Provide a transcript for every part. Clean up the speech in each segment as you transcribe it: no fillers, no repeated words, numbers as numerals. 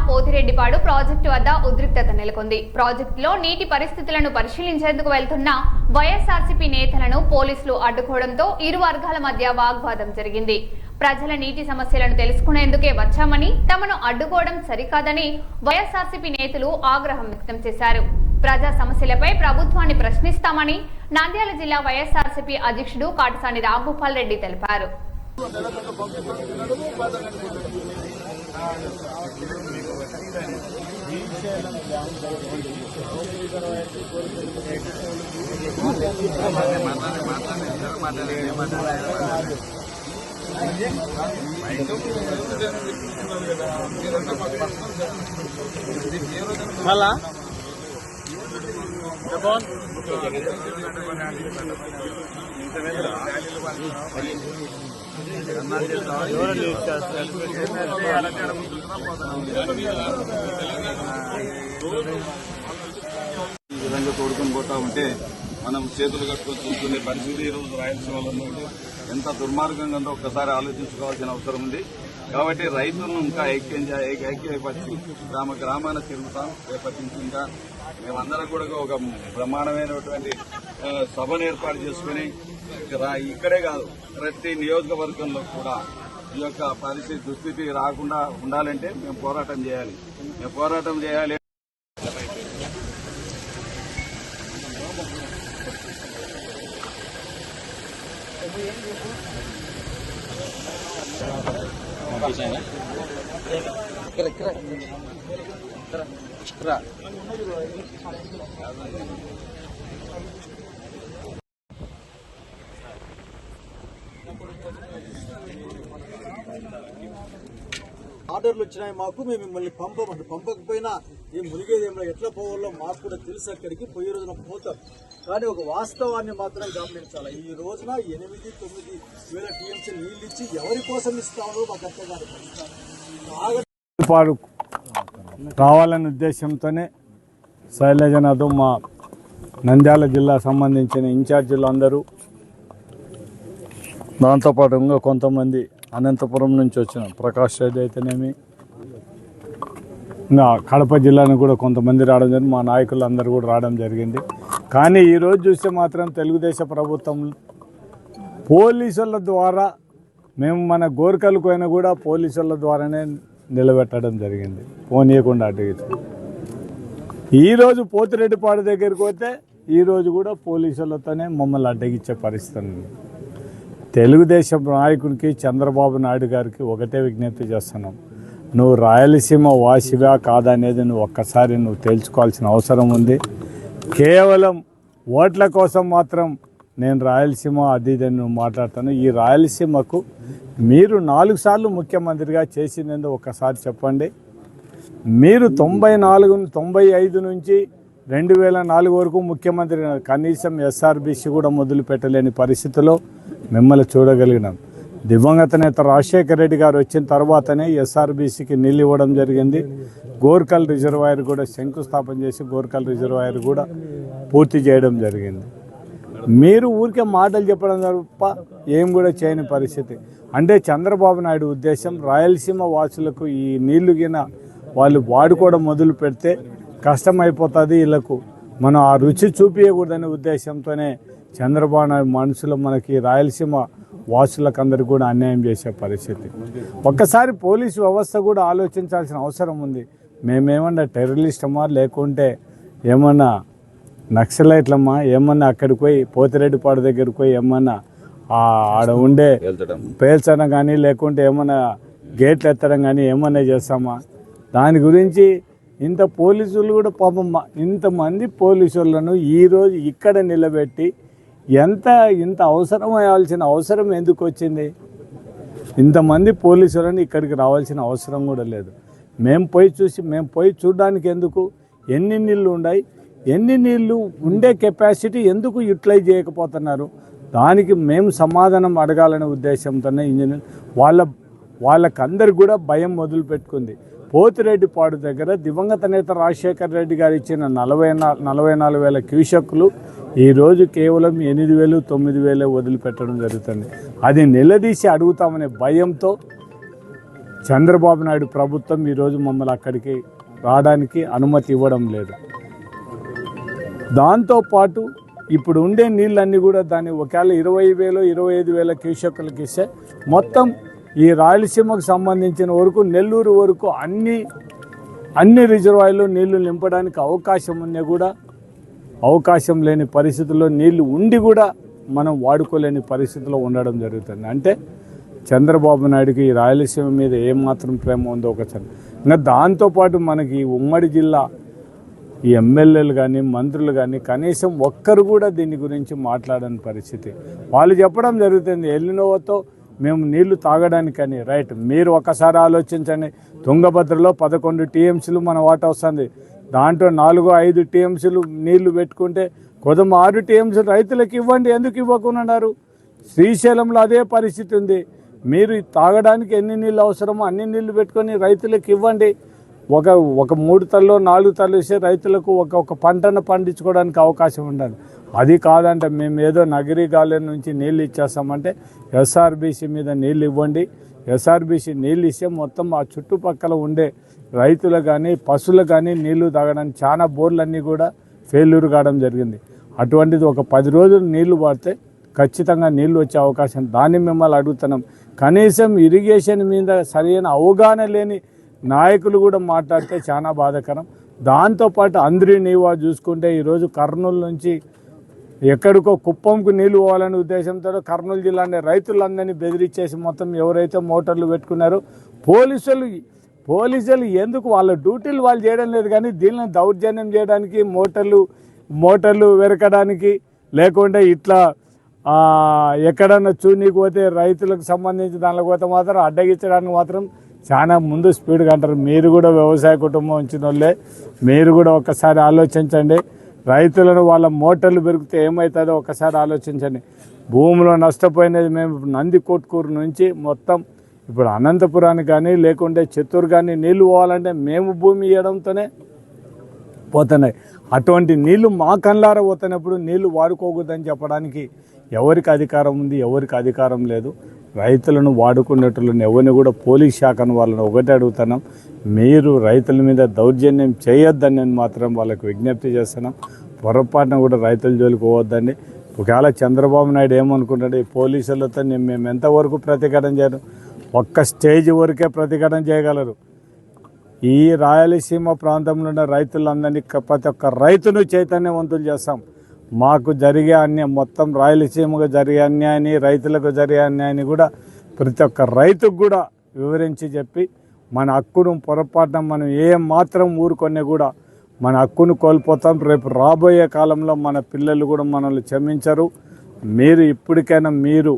Pothireddypadu project వద్ద ఉద్రిక్తత నెలకొంది. ప్రాజెక్టులో నీటి పరిస్థితులను పరిశీలించేందుకు వెళ్తున్న వైఎస్ఆర్సీపీ నేతలను పోలీసులు అడ్డుకోవడంతో ఇరు వర్గాల మధ్య వాగ్వాదం జరిగింది. ప్రజల నీటి సమస్యలను తెలుసుకునేందుకే వచ్చామని, తమను అడ్డుకోవడం సరికాదని వైఎస్ఆర్సీపీ నేతలు ఆగ్రహం వ్యక్తం చేశారు. ప్రజా సమస్యలపై ప్రభుత్వాన్ని ప్రశ్నిస్తామని నంద్యాల జిల్లా వైఎస్ఆర్సీపీ అధ్యక్షుడు కాటసాని రాంభూపాల్ రెడ్డి తెలిపారు. ఈ విధంగా తోడుకొని పోతా ఉంటే మనం చేతులు కట్టుకొని చూసుకునే పరిస్థితి ఈరోజు రాయలసీమలో ఎంత దుర్మార్గంగా ఉందో ఒక్కసారి ఆలోచించుకోవాల్సిన అవసరం ఉంది. కాబట్టి రైతులను ఇంకా ఐక్యపరిచి గ్రామాన తిరుగుతాం. రేపటి నుంచి ఇంకా మేమందరం కూడా ఒక బ్రహ్మాండమైనటువంటి సభను ఏర్పాటు చేసుకుని ఇక్కడే కాదు ప్రతి నియోజకవర్గంలో కూడా ఈ యొక్క పరిస్థితి దుస్థితి రాకుండా ఉండాలంటే మేము పోరాటం చేయాలి. ఆర్డర్లు వచ్చినాయి మాకు, మేము మిమ్మల్ని పంపకపోయినా ఏం మునిగేదేమో ఎట్లా పోవాలో మాకు కూడా తెలుసు. అక్కడికి పోయే రోజున పోతాం. కానీ ఒక వాస్తవాన్ని మాత్రం గమనించాలి. ఈ రోజున 8-9 వేల టీఎంసీ నీళ్ళు ఇచ్చి ఎవరి కోసం ఇస్తామో మాకు అర్థం కాదు. రావాలనే ఉద్దేశంతోనే శైలజనాథ్ మా నంద్యాల జిల్లా సంబంధించిన ఇన్ఛార్జీలు అందరూ, దాంతోపాటు ఇంకా కొంతమంది అనంతపురం నుంచి వచ్చిన ప్రకాష్ రెడ్డి అయితేనేమి, ఇంకా కడప జిల్లాను కూడా కొంతమంది రావడం జరిగింది. మా నాయకులు అందరూ కూడా రావడం జరిగింది. కానీ ఈరోజు చూస్తే మాత్రం తెలుగుదేశం ప్రభుత్వం పోలీసుల ద్వారా మేము మన గోర్కలకు అయినా కూడా పోలీసుల ద్వారానే నిలబెట్టడం జరిగింది, పోనీయకుండా అడ్డగించి. ఈరోజు పోతిరెడ్డిపాడు దగ్గరికి పోతే ఈరోజు కూడా పోలీసులతోనే మమ్మల్ని అడ్డగించే పరిస్థితి ఉంది. తెలుగుదేశం నాయకుడికి చంద్రబాబు నాయుడు గారికి ఒకటే విజ్ఞప్తి చేస్తున్నాం. నువ్వు రాయలసీమ వాసిగా కాదా అనేది ఒక్కసారి నువ్వు తేల్చుకోవాల్సిన అవసరం ఉంది. కేవలం ఓట్ల కోసం మాత్రం నేను రాయలసీమ అది ఇదని నువ్వు మాట్లాడతాను. ఈ రాయలసీమకు మీరు 4 సార్లు ముఖ్యమంత్రిగా చేసిందేందో ఒక్కసారి చెప్పండి. మీరు 95 నుంచి 2004 వరకు ముఖ్యమంత్రి, కనీసం ఎస్ఆర్బీసీ కూడా మొదలు పెట్టలేని పరిస్థితిలో మిమ్మల్ని చూడగలిగినాం. దివంగత నేత రాజశేఖర రెడ్డి గారు వచ్చిన తర్వాతనే ఎస్ఆర్బీసీకి నీళ్ళు ఇవ్వడం జరిగింది. గోర్కల్ రిజర్వాయర్ కూడా శంకుస్థాపన చేసి గోర్కల్ రిజర్వాయర్ కూడా పూర్తి చేయడం జరిగింది. మీరు ఊరికే మాటలు చెప్పడం తప్ప ఏం కూడా చేయని పరిస్థితి. అంటే చంద్రబాబు నాయుడు ఉద్దేశం రాయలసీమ వాసులకు ఈ నీళ్లు గిన వాళ్ళు వాడుకోవడం మొదలు పెడితే కష్టమైపోతుంది, వీళ్ళకు మనం ఆ రుచి చూపించకూడదనే ఉద్దేశంతోనే చంద్రబాబు నాయుడు మనసులో మనకి రాయలసీమ వాసులకు అందరికీ కూడా అన్యాయం చేసే పరిస్థితి. ఒక్కసారి పోలీసు వ్యవస్థ కూడా ఆలోచించాల్సిన అవసరం ఉంది. మేమేమన్నా టెర్రరిస్టమా లేకుంటే ఏమన్నా నక్సలైట్లమ్మా? ఏమన్నా అక్కడికి పోయి పోతిరెడ్డిపాడు దగ్గరికి పోయి ఏమన్నా ఆడ ఉండే పేల్చడం కానీ లేకుంటే ఏమన్నా గేట్లు ఎత్తడం కానీ ఏమన్నా చేస్తామా? దాని గురించి ఇంత పోలీసులు కూడా పాపం ఇంతమంది పోలీసులను ఈరోజు ఇక్కడ నిలబెట్టి ఇంత అవసరమయ్యాల్సిన అవసరం ఎందుకు వచ్చింది? ఇంతమంది పోలీసులను ఇక్కడికి రావాల్సిన అవసరం కూడా లేదు. మేము పోయి చూడడానికి ఎందుకు? ఎన్ని నీళ్ళు ఉన్నాయి, ఎన్ని నీళ్ళు ఉండే కెపాసిటీ ఎందుకు యూటిలైజ్ చేయకపోతున్నారు? దానికి మేము సమాధానం అడగాలనే ఉద్దేశంతోనే ఇంజనీర్ వాళ్ళకందరికి కూడా భయం మొదలుపెట్టుకుంది. పోతిరెడ్డిపాడు దగ్గర దివంగత నేత రాజశేఖర రెడ్డి గారు ఇచ్చిన 44,000 క్యూసెక్కులు ఈరోజు కేవలం 8,000, 9,000 వదిలిపెట్టడం జరుగుతుంది. అది నిలదీసి అడుగుతామనే భయంతో చంద్రబాబు నాయుడు ప్రభుత్వం ఈరోజు మమ్మల్ని అక్కడికి రావడానికి అనుమతి ఇవ్వడం లేదు. దాంతోపాటు ఇప్పుడు ఉండే నీళ్ళన్నీ కూడా దాన్ని ఒకవేళ 20,000 25,000 క్యూసెక్కులకి ఇస్తే మొత్తం ఈ రాయలసీమకు సంబంధించిన వరకు నెల్లూరు వరకు అన్ని రిజర్వాయర్లు నీళ్లు నింపడానికి అవకాశం ఉన్నా కూడా అవకాశం లేని పరిస్థితుల్లో నీళ్లు ఉండి కూడా మనం వాడుకోలేని పరిస్థితిలో ఉండడం జరుగుతుంది. అంటే చంద్రబాబు నాయుడుకి ఈ రాయలసీమ మీద ఏమాత్రం ప్రేమ ఉందో ఒకసారి. ఇంకా దాంతోపాటు మనకి ఉమ్మడి జిల్లా ఈ ఎమ్మెల్యేలు కానీ మంత్రులు కానీ కనీసం ఒక్కరు కూడా దీని గురించి మాట్లాడని పరిస్థితి. వాళ్ళు చెప్పడం జరుగుతుంది ఎల్లినోవతో మేము నీళ్లు తాగడానికని. రైట్, మీరు ఒకసారి ఆలోచించండి. తుంగభద్రలో 11 టీఎంసీలు మన వాటా వస్తుంది. దాంట్లో 4-5 టీఎంసీలు నీళ్లు పెట్టుకుంటే కొద్దిమ 6 టీఎంసీలు రైతులకు ఇవ్వండి. ఎందుకు ఇవ్వకున్నారు? శ్రీశైలంలో అదే పరిస్థితి ఉంది. మీరు తాగడానికి ఎన్ని నీళ్ళు అవసరమో అన్ని నీళ్లు పెట్టుకొని రైతులకు ఇవ్వండి. ఒక 3 తల్లో 4 తల్లు ఇస్తే రైతులకు ఒక పంటను పండించుకోవడానికి అవకాశం ఉండాలి. అది కాదంటే మేము ఏదో నగరీ గాలి నుంచి నీళ్ళు ఇచ్చేస్తామంటే ఎస్ఆర్బీసీ మీద నీళ్ళు ఇవ్వండి. ఎస్ఆర్బీసీ నీళ్ళు ఇస్తే మొత్తం ఆ చుట్టుపక్కల ఉండే రైతులు కానీ పశువులు కానీ నీళ్లు తాగడానికి చాలా బోర్లన్నీ కూడా ఫెయిల్యూర్ కావడం జరిగింది. అటువంటిది ఒక 10 రోజులు నీళ్లు పడితే ఖచ్చితంగా నీళ్లు వచ్చే అవకాశం. దాన్ని మిమ్మల్ని అడుగుతున్నాం. కనీసం ఇరిగేషన్ మీద సరైన అవగాహన లేని నాయకులు కూడా మాట్లాడితే చాలా బాధాకరం. దాంతోపాటు అందరి నీవా చూసుకుంటే ఈరోజు కర్నూలు నుంచి ఎక్కడికో కుప్పంకు నీళ్లు పోవాలనే ఉద్దేశంతో కర్నూలు జిల్లాని రైతులందరినీ బెదిరించేసి మొత్తం ఎవరైతే మోటార్లు పెట్టుకున్నారో పోలీసులు ఎందుకు వాళ్ళ డ్యూటీలు వాళ్ళు చేయడం లేదు, కానీ దీనిని దౌర్జన్యం చేయడానికి మోటార్లు వెరకడానికి లేకుంటే ఇట్లా ఎక్కడన్నా చూనీకి పోతే రైతులకు సంబంధించి దానిలో పోతే మాత్రం అడ్డగించడానికి మాత్రం చాలా ముందు స్పీడ్గా అంటారు. మీరు కూడా వ్యవసాయ కుటుంబం వచ్చిన వాళ్ళే, మీరు కూడా ఒకసారి ఆలోచించండి. రైతులను వాళ్ళ మోటార్లు పెరిగితే ఏమవుతుందో ఒకసారి ఆలోచించండి. భూమిలో నష్టపోయినది మేము నందికొట్కూరు నుంచి మొత్తం ఇప్పుడు అనంతపురానికి కానీ లేకుంటే చిత్తూరు కానీ నీళ్లు పోవాలంటే మేము భూమి ఇవ్వడంతోనే పోతున్నాయి. అటువంటి నీళ్లు మా కళ్ళారా పోతున్నప్పుడు నీళ్లు వాడుకోకూడదని చెప్పడానికి ఎవరికి అధికారం ఉంది? ఎవరికి అధికారం లేదు. రైతులను వాడుకునేటోళ్ళని ఎవరిని కూడా పోలీస్ శాఖను వాళ్ళని ఒకటే అడుగుతున్నాం, మీరు రైతుల మీద దౌర్జన్యం చేయొద్దని నేను మాత్రం వాళ్ళకి విజ్ఞప్తి చేస్తున్నాం. పొరపాటున కూడా రైతుల జోలికి పోవద్దండి. ఒకవేళ చంద్రబాబు నాయుడు ఏమనుకుంటాడు, ఈ పోలీసులతో మేము ఎంతవరకు ప్రతిఘటన చేయడం, ఒక్క స్టేజ్ వరకే ప్రతిఘటన చేయగలరు. ఈ రాయలసీమ ప్రాంతంలో ఉన్న రైతులందరినీ ప్రతి ఒక్క రైతును చైతన్యవంతులు చేస్తాం. మాకు జరిగే అన్యాయం, మొత్తం రాయలసీమకు జరిగే అన్యాయాన్ని, రైతులకు జరిగే అన్యాయాన్ని కూడా ప్రతి ఒక్క రైతుకు కూడా వివరించి చెప్పి మన హక్కును పొరపాటున మనం ఏం మాత్రం ఊరుకొనే కూడా మన హక్కును కోల్పోతాం. రేపు రాబోయే కాలంలో మన పిల్లలు కూడా మనల్ని క్షమించరు. మీరు ఇప్పటికైనా మీరు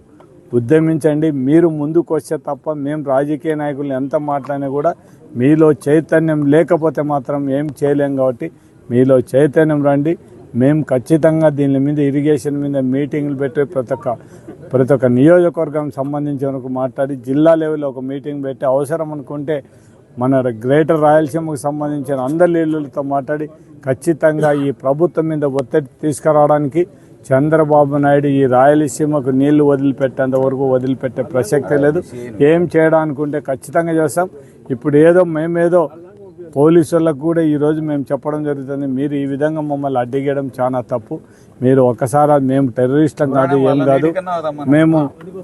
ఉద్యమించండి. మీరు ముందుకు వస్తే తప్ప మేము రాజకీయ నాయకులు ఎంత మాట్లాడినా కూడా మీలో చైతన్యం లేకపోతే మాత్రం ఏం చేయలేం. కాబట్టి మీలో చైతన్యం రండి. మేము ఖచ్చితంగా దీని మీద ఇరిగేషన్ మీద మీటింగ్లు పెట్టి ప్రతి ఒక్క నియోజకవర్గం సంబంధించిన మాట్లాడి జిల్లా లెవెల్లో ఒక మీటింగ్ పెట్టి అవసరం అనుకుంటే మన గ్రేటర్ రాయలసీమకు సంబంధించిన అందరి లీడర్లతో మాట్లాడి ఖచ్చితంగా ఈ ప్రభుత్వం మీద ఒత్తిడి తీసుకురావడానికి చంద్రబాబు నాయుడు ఈ రాయలసీమకు నీళ్లు వదిలిపెట్టేంత వరకు వదిలిపెట్టే ప్రసక్తే లేదు. ఏం చేయడానుకుంటే ఖచ్చితంగా చేస్తాం. ఇప్పుడు మేమేదో పోలీసులకు కూడా ఈరోజు మేము చెప్పడం జరుగుతుంది, మీరు ఈ విధంగా మమ్మల్ని అడ్డిగేయడం చాలా తప్పు. మీరు ఒకసారి మేము టెర్రరిస్టులం కాదు, ఏం కాదు.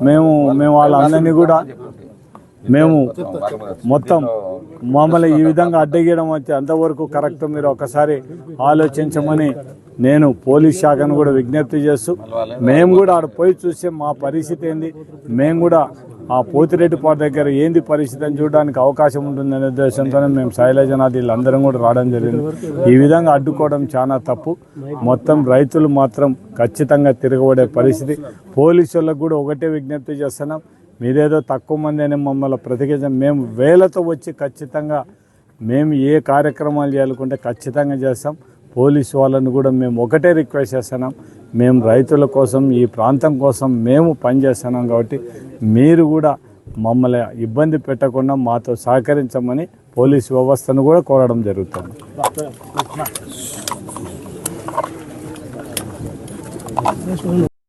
మేము వాళ్ళందరినీ కూడా మేము మొత్తం మమ్మల్ని ఈ విధంగా అడ్డగీయడం వచ్చి అంతవరకు కరెక్ట్. మీరు ఒకసారి ఆలోచించమని నేను పోలీస్ శాఖను కూడా విజ్ఞప్తి చేస్తూ, మేము కూడా ఆడ పోయి చూస్తే మా పరిస్థితి ఏంది, మేము కూడా ఆ పోతిరెడ్డిపాడు దగ్గర ఏంది పరిస్థితి అని చూడడానికి అవకాశం ఉంటుందనే ఉద్దేశంతోనే మేము శైలజనాథ్ వీళ్ళందరం కూడా రావడం జరిగింది. ఈ విధంగా అడ్డుకోవడం చాలా తప్పు. మొత్తం రైతులు మాత్రం ఖచ్చితంగా తిరగబడే పరిస్థితి. పోలీసులకు కూడా ఒకటే విజ్ఞప్తి చేస్తున్నాం, మీరేదో తక్కువ మంది అని మమ్మల్ని ప్రతిఘటించాం. మేము వేలతో వచ్చి ఖచ్చితంగా మేము ఏ కార్యక్రమాలు చేయాలనుకుంటే ఖచ్చితంగా చేస్తాం. పోలీసు వాళ్ళని కూడా మేము ఒకటే రిక్వెస్ట్ చేస్తున్నాం, మేము రైతుల కోసం ఈ ప్రాంతం కోసం మేము పనిచేస్తున్నాం. కాబట్టి మీరు కూడా మమ్మల్ని ఇబ్బంది పెట్టకుండా మాతో సహకరించమని పోలీసు వ్యవస్థను కూడా కోరడం జరుగుతుంది.